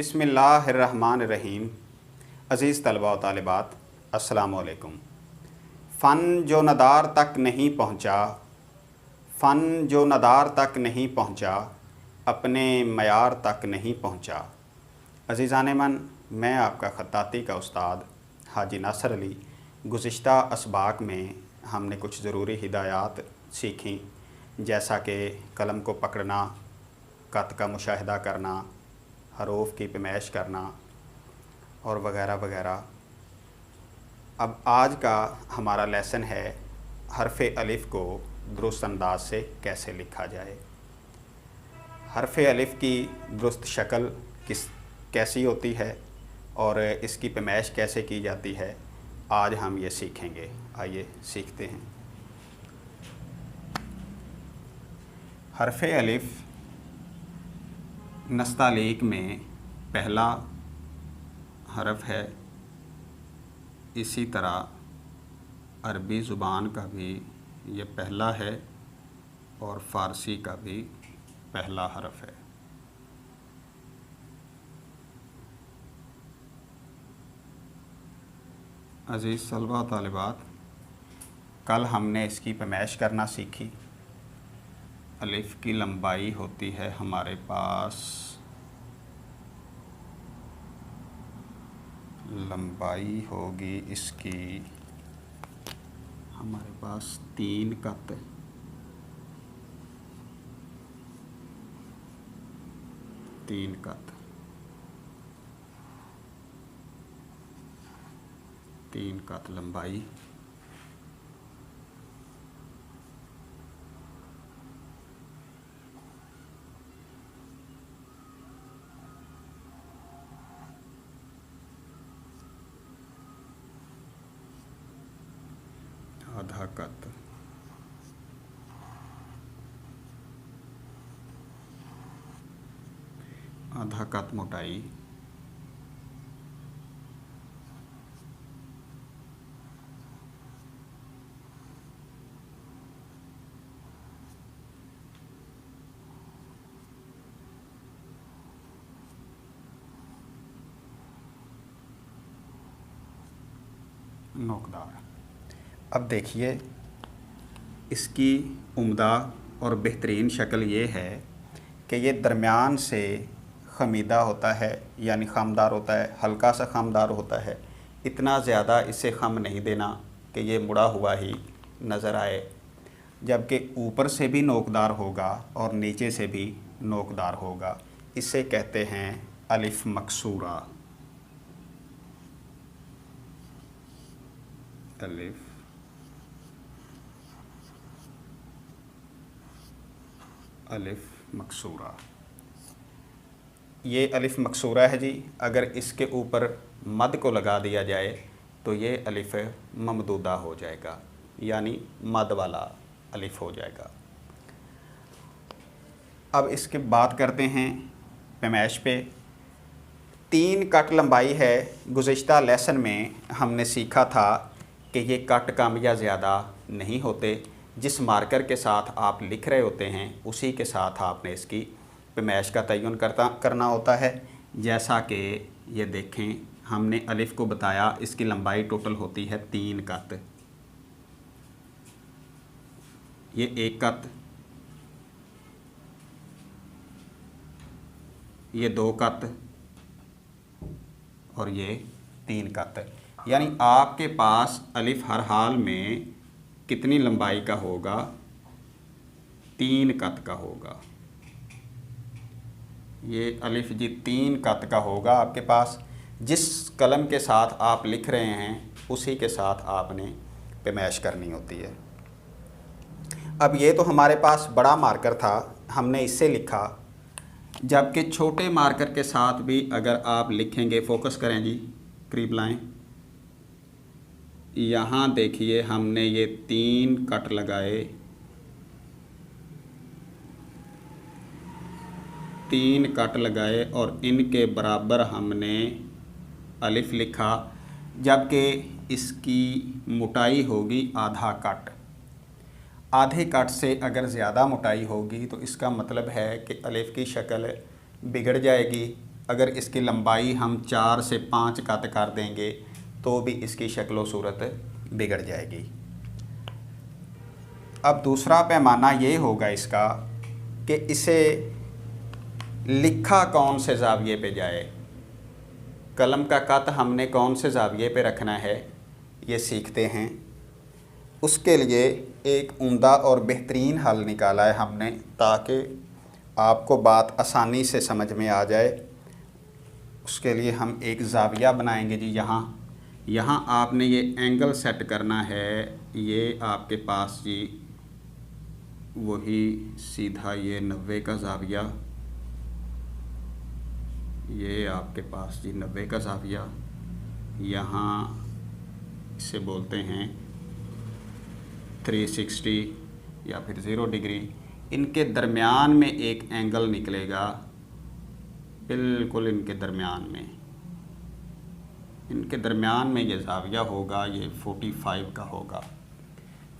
बिस्मिल्लाहिर्रहमानिर्रहीम। अज़ीज़ तलबा व तालिबात, अस्सलामु अलैकुम। फ़न जो नदार तक नहीं पहुँचा, फ़न जो नदार तक नहीं पहुँचा, अपने मयार तक नहीं पहुँचा। अज़ीज़ान मन, मैं आपका ख़त्ताती का उस्ताद हाजी नासर अली। गुज़िश्ता असबाक में हमने कुछ ज़रूरी हिदायत सीखी, जैसा कि कलम को पकड़ना, क़त का मुशाहिदा करना, हरूफ की पैमाइश करना और वग़ैरह वग़ैरह। अब आज का हमारा लेसन है हरफ़े अलिफ़ को दुरुस्त अंदाज से कैसे लिखा जाए। हरफ़े अलिफ़ की दुरुस्त शक्ल कैसी होती है और इसकी पैमाइश कैसे की जाती है, आज हम ये सीखेंगे। आइए सीखते हैं। हरफ़े अलिफ़ नस्तालीक में पहला हरफ है। इसी तरह अरबी ज़ुबान का भी ये पहला है और फ़ारसी का भी पहला हरफ है। अज़ीज़ तलबा व तालिबात, कल हमने इसकी पैमाइश करना सीखी। अलिफ़ की लंबाई होती है हमारे पास, लंबाई होगी इसकी हमारे पास 3 कत। तीन कत लंबाई। आधा कत। आधा कत मोटाई। नोकदार। अब देखिए, इसकी उम्दा और बेहतरीन शक्ल ये है कि ये दरमियान से ख़मीदा होता है, यानी ख़मदार होता है, हल्का सा ख़मदार होता है। इतना ज़्यादा इसे ख़म नहीं देना कि ये मुड़ा हुआ ही नज़र आए, जबकि ऊपर से भी नोकदार होगा और नीचे से भी नोकदार होगा। इसे कहते हैं अलिफ़ मकसूरा। अलिफ़ मकसूरा, ये अलिफ़ मकसूरा है जी। अगर इसके ऊपर मद को लगा दिया जाए तो ये अलिफ़ ममदूदा हो जाएगा, यानी मद वाला अलिफ़ हो जाएगा। अब इसके बात करते हैं पैमाइश पे। 3 कट लंबाई है। गुज़िश्ता लेसन में हमने सीखा था कि ये कट कम या ज़्यादा नहीं होते। जिस मार्कर के साथ आप लिख रहे होते हैं उसी के साथ आपने इसकी पैमाइश का तयन करना होता है। जैसा कि ये देखें, हमने अलिफ़ को बताया, इसकी लंबाई टोटल होती है 3 कत। ये 1 कत, ये 2 कत और ये 3 कत। यानी आपके पास अलिफ़ हर हाल में कितनी लंबाई का होगा? 3 कत का होगा। ये अलिफ़ जी 3 कत का होगा आपके पास। जिस कलम के साथ आप लिख रहे हैं उसी के साथ आपने पैमाइश करनी होती है। अब ये तो हमारे पास बड़ा मार्कर था, हमने इससे लिखा। जबकि छोटे मार्कर के साथ भी अगर आप लिखेंगे, फोकस करें जी, करीब लाएं, यहाँ देखिए हमने ये 3 कट लगाए, 3 कट लगाए और इनके बराबर हमने अलिफ़ लिखा, जबकि इसकी मोटाई होगी आधा कट। आधे कट से अगर ज़्यादा मोटाई होगी तो इसका मतलब है कि अलिफ़ की शक्ल बिगड़ जाएगी अगर इसकी लंबाई हम 4 से 5 कत कर देंगे तो भी इसकी शक्ल व सूरत बिगड़ जाएगी। अब दूसरा पैमाना ये होगा इसका कि इसे लिखा कौन से ज़ाविये पे जाए, कलम का कत हमने कौन से ज़ाविये पे रखना है ये सीखते हैं। उसके लिए एक उम्दा और बेहतरीन हल निकाला है हमने ताकि आपको बात आसानी से समझ में आ जाए। उसके लिए हम एक ज़ाविया बनाएंगे जी। यहाँ आपने ये एंगल सेट करना है। ये आपके पास जी वही सीधा ये 90 का ज़ाविया, ये आपके पास जी 90 का ज़ाविया, यहाँ इसे बोलते हैं 360 या फिर 0 डिग्री। इनके दरमियान में एक एंगल निकलेगा, बिल्कुल इनके दरमियान में ये ज़ाविया होगा, ये 45 का होगा।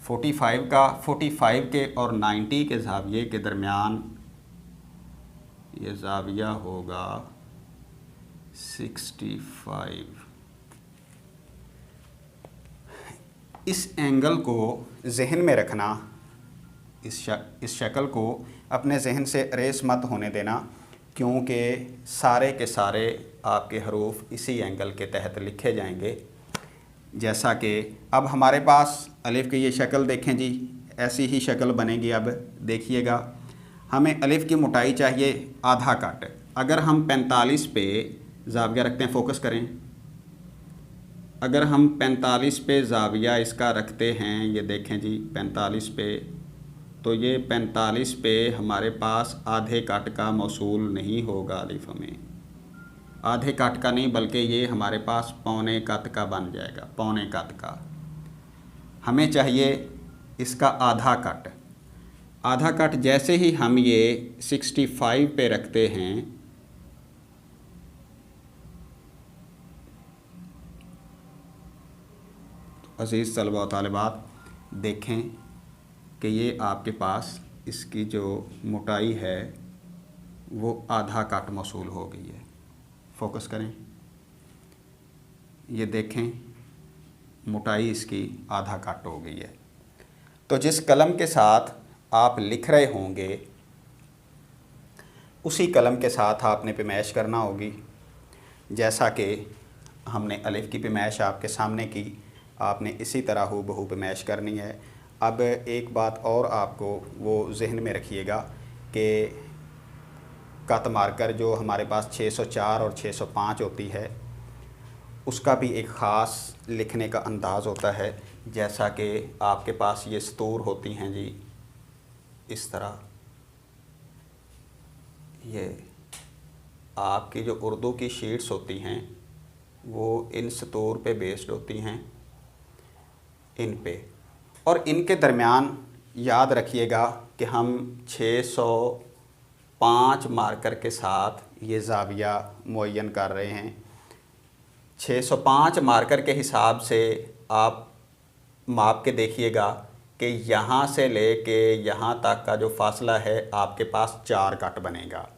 45 के और 90 के ज़ाविये के दरमियान ये ज़ाविया होगा 65। इस एंगल को जहन में रखना, इस शक्ल को अपने जहन से अरेस मत होने देना, क्योंकि सारे के सारे आपके हरूफ इसी एंगल के तहत लिखे जाएंगे। जैसा कि अब हमारे पास अलिफ़ की ये शक्ल देखें जी, ऐसी ही शक्ल बनेगी। अब देखिएगा, हमें अलिफ़ की मोटाई चाहिए आधा कट। अगर हम 45 पे ज़ाविया रखते हैं, फोकस करें, अगर हम 45 पे ज़ाविया इसका रखते हैं, ये देखें जी 45 पे, तो ये 45 पे हमारे पास आधे कट का मौसूल नहीं होगा अलिफ़ में, आधे कट का नहीं, बल्कि ये हमारे पास पौने कत का बन जाएगा, पौने कत का। हमें चाहिए इसका आधा कट। आधा कट जैसे ही हम ये 65 पे रखते हैं, अज़ीज़ तलबा व तालिबात देखें कि ये आपके पास इसकी जो मोटाई है वो आधा कट मौसूल हो गई है। फोकस करें, ये देखें मोटाई इसकी आधा कट हो गई है। तो जिस कलम के साथ आप लिख रहे होंगे उसी कलम के साथ आपने पेमाइश करना होगी। जैसा कि हमने अलिफ़ की पेमाइश आपके सामने की, आपने इसी तरह हूबहू पेमाइश करनी है। अब एक बात और आपको वो जहन में रखिएगा कि कत मार्कर जो हमारे पास 604 और 605 होती है, उसका भी एक ख़ास लिखने का अंदाज़ होता है। जैसा कि आपके पास ये सतूर होती हैं जी, इस तरह, ये आपकी जो उर्दू की शीट्स होती हैं वो इन सतूर पे बेस्ड होती हैं, इन पे। और इनके दरमियान याद रखिएगा कि हम 605 मार्कर के साथ ये ज़ाविया मुअय्यन कर रहे हैं। 605 मार्कर के हिसाब से आप माप के देखिएगा कि यहाँ से ले के यहाँ तक का जो फ़ासला है आपके पास 4 कट बनेगा।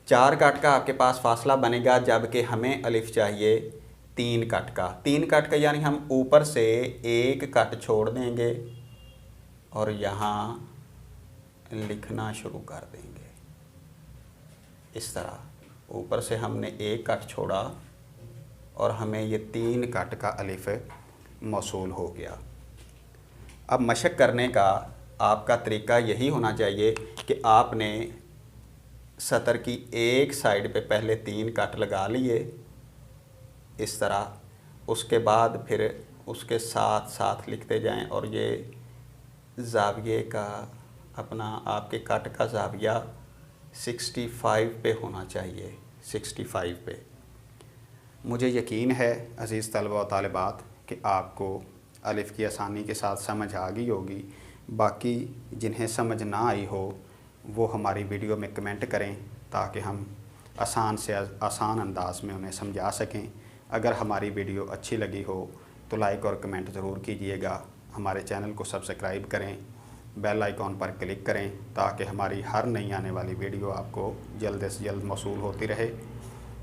4 कट का आपके पास फ़ासला बनेगा, जबकि हमें अलिफ़ चाहिए 3 कट का। 3 कट का यानी हम ऊपर से 1 कट छोड़ देंगे और यहाँ लिखना शुरू कर देंगे। इस तरह ऊपर से हमने 1 कट छोड़ा और हमें ये 3 कट का अलिफ़ मौसूल हो गया। अब मशक करने का आपका तरीका यही होना चाहिए कि आपने सतर की एक साइड पे पहले 3 कट लगा लिए इस तरह, उसके बाद फिर उसके साथ साथ लिखते जाएं और ये ज़ाविये का अपना आपके कट का ज़ाविया 65 पे होना चाहिए, 65 पे। मुझे यकीन है अज़ीज़ तलबा व तालिबात कि आपको अलिफ़ की आसानी के साथ समझ आ गई होगी। बाकी जिन्हें समझ ना आई हो वो हमारी वीडियो में कमेंट करें ताकि हम आसान से आसान अंदाज में उन्हें समझा सकें। अगर हमारी वीडियो अच्छी लगी हो तो लाइक और कमेंट ज़रूर कीजिएगा। हमारे चैनल को सब्सक्राइब करें, बेल आइकॉन पर क्लिक करें ताकि हमारी हर नई आने वाली वीडियो आपको जल्द से जल्द मौसूल होती रहे।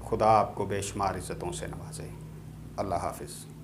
खुदा आपको बेशुमार इज़्ज़तों से नवाजे। अल्लाह हाफ़िज़।